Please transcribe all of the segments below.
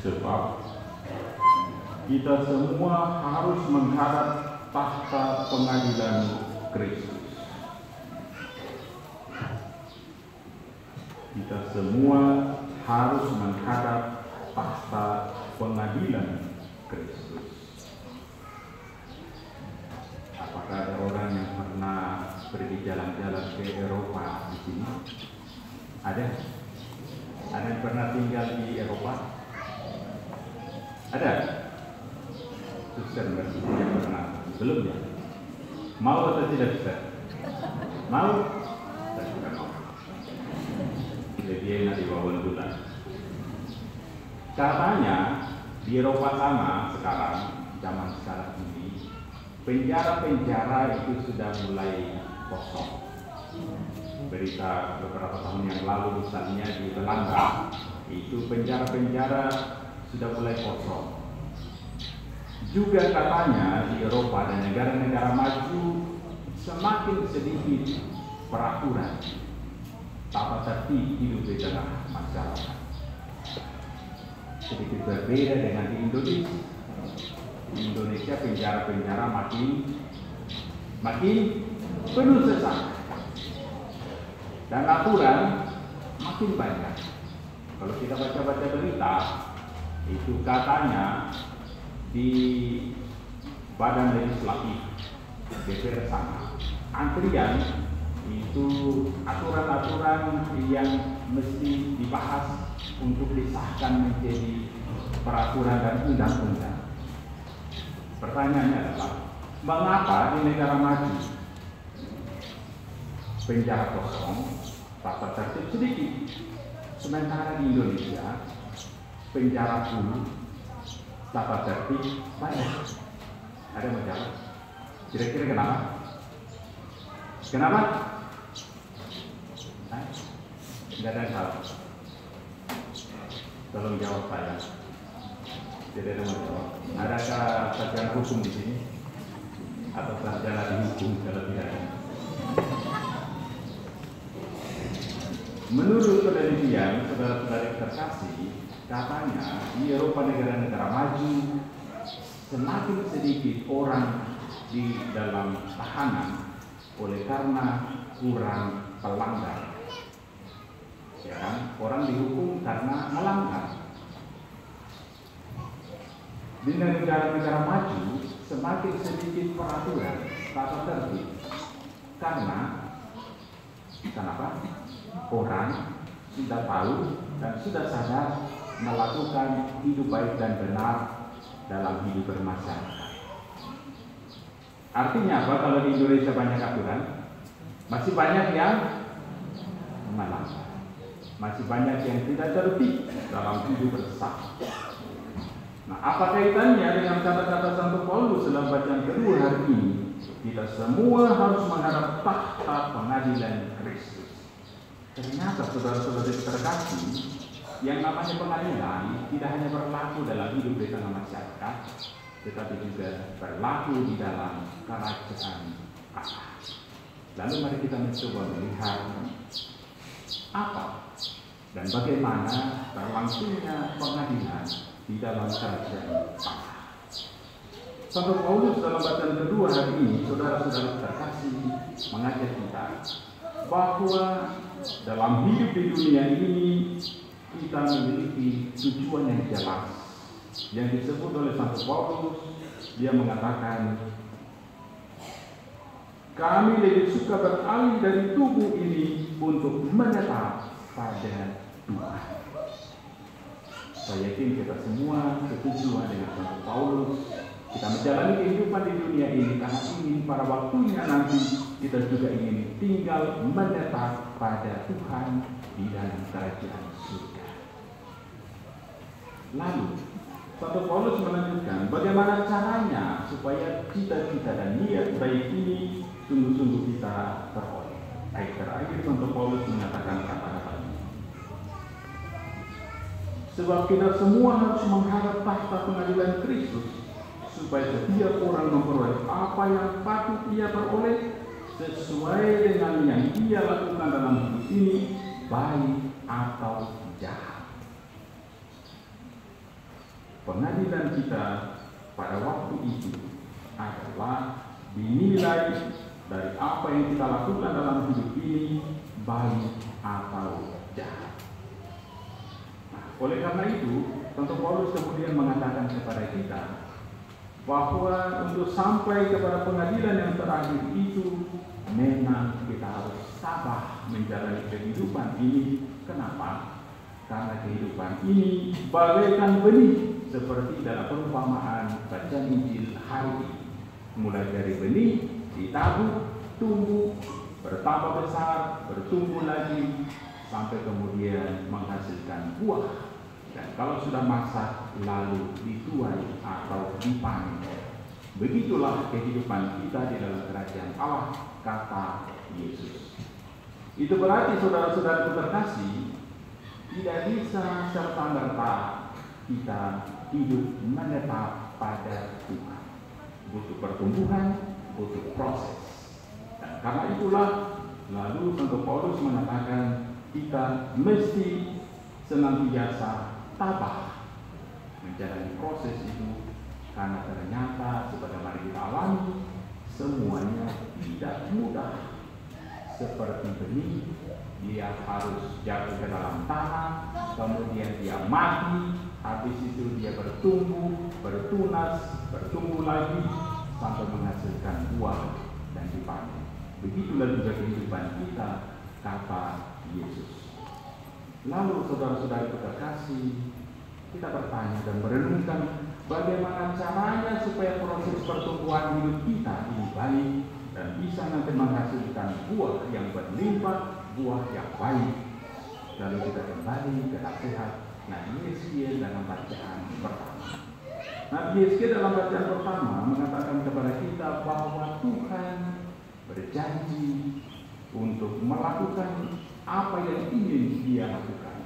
Sebab kita semua harus menghadap tahta pengadilan Kristus. Kita semua harus menghadap tahta pengadilan Kristus. Apakah ada orang yang pernah pergi jalan-jalan ke Eropa di sini? Ada? Ada yang pernah tinggal di Eropa? Ada? Suster berarti yang pernah? Belum ya? Mau atau tidak, Suster? Mau? Saya juga mau. Lebih enak di bawah bulan. Katanya di Eropa sana sekarang, zaman sekarang ini, penjara-penjara itu sudah mulai kosong. Berita beberapa tahun yang lalu misalnya di Belanda, itu penjara-penjara sudah mulai kosong. Juga katanya di Eropa dan negara-negara maju semakin sedikit peraturan tata tertib hidup di tengah masyarakat. Sedikit berbeda dengan di Indonesia. Di Indonesia penjara-penjara makin penuh sesak dan aturan makin banyak. Kalau kita baca-baca berita, itu katanya di Badan Legislatif DPR sana, antrian itu aturan-aturan yang mesti dibahas untuk disahkan menjadi peraturan dan undang-undang. Pertanyaannya adalah, mengapa di negara maju penjara kosong, tata tertib sedikit, sementara di Indonesia penjara full, tata tertib banyak? Ada yang menjawab? Kira-kira kenapa? Kenapa? Tidak ada yang salah. Tolong jawab saya. Tidak ada yang menjawab. Adakah sarjana hukum di sini? Atau sarjana di hukum kalau tidak ada? Menurut penelitian saudara-saudara terkasih, katanya di Eropa negara-negara maju semakin sedikit orang di dalam tahanan oleh karena kurang pelanggar. Ya kan? Orang dihukum karena melanggar. Di negara-negara maju semakin sedikit peraturan tata tertib. Karena kenapa? Orang sudah tahu dan sudah sadar melakukan hidup baik dan benar dalam hidup bermasyarakat. Artinya apa? Kalau di Indonesia banyak aturan, masih banyak yang melanggar, masih banyak yang tidak tertib dalam hidup bersama. Nah, apa kaitannya dengan kata-kata Santo Paulus dalam bacaan kedua hari ini? Kita semua harus menghadap tahta pengadilan Kristus. Ternyata saudara-saudara terkasih, yang namanya pengadilan tidak hanya berlaku dalam hidup di tengah masyarakat, tetapi juga berlaku di dalam kerajaan Allah. Lalu mari kita mencoba melihat apa dan bagaimana berlangsungnya pengadilan di dalam kerajaan Allah. Santo Paulus dalam bacaan kedua hari ini, saudara-saudara terkasih, mengajak kita bahwa dalam hidup di dunia ini kita memiliki tujuan yang jelas yang disebut oleh Santo Paulus. Dia mengatakan, kami lebih suka beralih dari tubuh ini untuk menetap pada Tuhan. Saya yakin kita semua setuju dengan Santo Paulus. Kita menjalani kehidupan di dunia ini karena ingin pada waktunya nanti kita juga ingin tinggal menetap pada Tuhan di dalam kerajaan surga. Lalu Santo Paulus melanjutkan bagaimana caranya supaya cita-cita dan niat baik ini sungguh-sungguh kita peroleh. Ayat terakhir Santo Paulus mengatakan kata-kata ini. Sebab kita semua harus menghadap tahta pengadilan Kristus, supaya setiap orang memperoleh apa yang patut ia peroleh sesuai dengan yang ia lakukan dalam hidup ini, baik atau jahat. pengadilan kita pada waktu itu adalah dinilai dari apa yang kita lakukan dalam hidup ini, baik atau jahat. Nah, oleh karena itu, tentu Paulus kemudian mengatakan kepada kita bahwa untuk sampai kepada pengadilan yang terakhir itu memang kita harus sabar menjalani kehidupan ini. Kenapa? Karena kehidupan ini bagaikan benih, seperti dalam perumpamaan bacaan Injil hari ini. Mulai dari benih ditabur, tumbuh, bertambah besar, bertumbuh lagi, sampai kemudian menghasilkan buah. Dan kalau sudah masak, lalu dituai atau dipanen. Begitulah kehidupan kita di dalam kerajaan Allah, kata Yesus. Itu berarti saudara-saudara terkasih, tidak bisa serta-merta kita hidup menetap pada Tuhan. Butuh pertumbuhan, butuh proses. Dan karena itulah, lalu tentu Paulus mengatakan kita mesti senantiasa tabah menjalani proses itu, karena ternyata sebagaimana kita alami, semuanya tidak mudah. Seperti benih, dia harus jatuh ke dalam tanah, kemudian dia mati, habis itu dia bertumbuh, bertunas, bertumbuh lagi, sampai menghasilkan buah dan dipanen. Begitulah juga kehidupan kita, kata Yesus. Lalu saudara-saudari terkasih, kita bertanya dan merenungkan bagaimana caranya supaya proses pertumbuhan hidup kita ini baik dan bisa nanti menghasilkan buah yang berlimpah, buah yang baik. Lalu kita kembali ke nasihat Nabi Yeskiel dalam bacaan pertama. Nabi Yeskiel dalam bacaan pertama mengatakan kepada kita bahwa Tuhan berjanji untuk melakukan apa yang ingin Dia lakukan.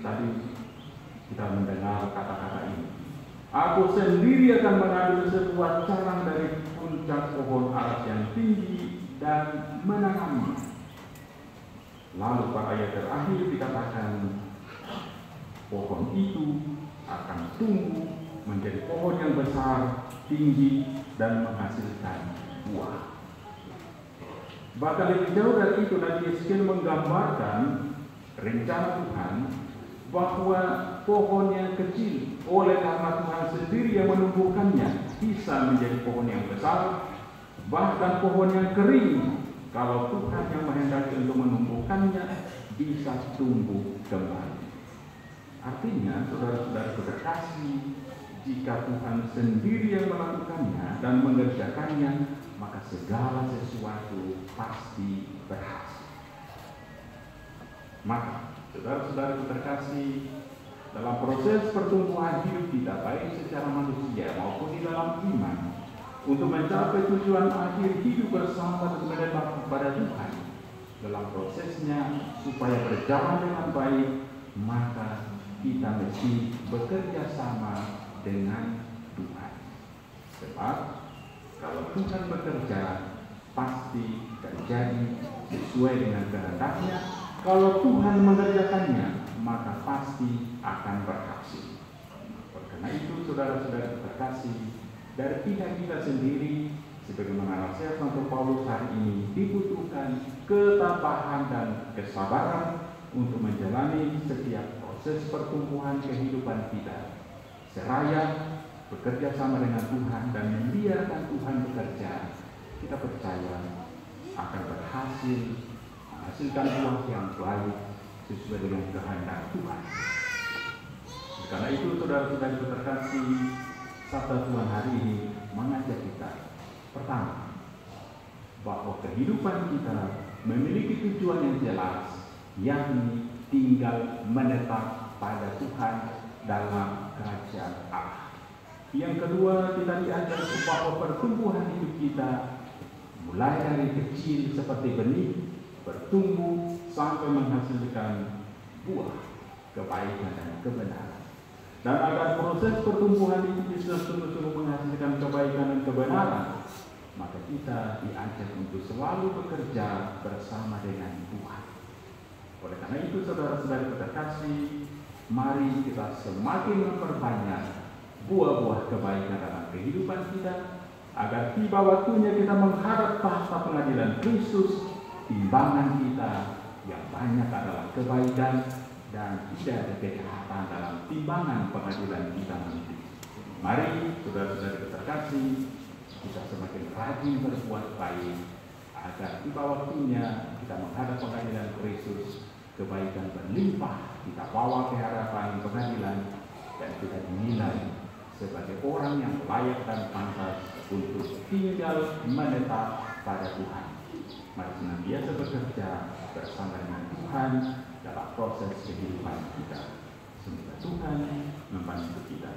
Tadi kita mendengar kata-kata ini. Aku sendiri akan mengambil sebuah carang dari puncak pohon ara yang tinggi dan menanamnya. Lalu pada ayat terakhir dikatakan pohon itu akan tumbuh menjadi pohon yang besar, tinggi, dan menghasilkan buah. Bahkan lebih jauh dari itu, Nabi Yeskiel menggambarkan rencana Tuhan bahwa pohon yang kecil oleh karena Tuhan sendiri yang menumbuhkannya bisa menjadi pohon yang besar, bahkan pohon yang kering kalau Tuhan yang menghendaki untuk menumbuhkannya bisa tumbuh kembali. Artinya, saudara-saudara terkasih, jika Tuhan sendiri yang melakukannya dan mengerjakannya, maka segala sesuatu pasti berhasil. Maka saudara-saudara terkasih, dalam proses pertumbuhan hidup kita, baik secara manusia maupun di dalam iman, untuk mencapai tujuan akhir hidup bersama dan menetap kepada Tuhan, dalam prosesnya supaya berjalan dengan baik, maka kita mesti bekerja sama dengan Tuhan. Sebab kalau Tuhan bekerja, pasti terjadi sesuai dengan kehendaknya. Kalau Tuhan mengerjakannya, maka pasti akan berhasil. Karena itu, saudara-saudara terkasih, dari pihak kita sendiri, sebagaimana nasihat Santo Paulus hari ini, dibutuhkan ketabahan dan kesabaran untuk menjalani setiap proses pertumbuhan kehidupan kita, seraya bekerja sama dengan Tuhan dan membiarkan Tuhan bekerja. Kita percaya akan berhasil menghasilkan buah yang baik sesuai dengan kehendak Tuhan. Karena itu, saudara-saudara terkasih, sabda Tuhan hari ini mengajak kita, pertama, bahwa kehidupan kita memiliki tujuan yang jelas, yakni tinggal menetap pada Tuhan dalam kerajaan Allah. Yang kedua, kita diajar bahwa pertumbuhan hidup kita mulai dari kecil seperti benih, bertumbuh sampai menghasilkan buah kebaikan dan kebenaran. Dan agar proses pertumbuhan itu bisa sungguh-sungguh menghasilkan kebaikan dan kebenaran, maka kita diajak untuk selalu bekerja bersama dengan Tuhan. Oleh karena itu, saudara-saudara terkasih, mari kita semakin memperbanyak buah-buah kebaikan dalam kehidupan kita, agar tiba waktunya kita menghadap tahta pengadilan Kristus, timbangan kita yang banyak adalah kebaikan dan tidak ada kejahatan dalam timbangan pengadilan kita nanti. Mari saudara-saudara terkasih, kita semakin rajin berbuat baik agar tiba waktunya kita menghadap pengadilan Kristus, kebaikan berlimpah kita bawa ke hadapan pengadilan dan kita dinilai sebagai orang yang layak dan pantas untuk tinggal menetap pada Tuhan. Mari senantiasa bekerja bersama dengan Tuhan dalam proses kehidupan kita. Semoga Tuhan membantu kita.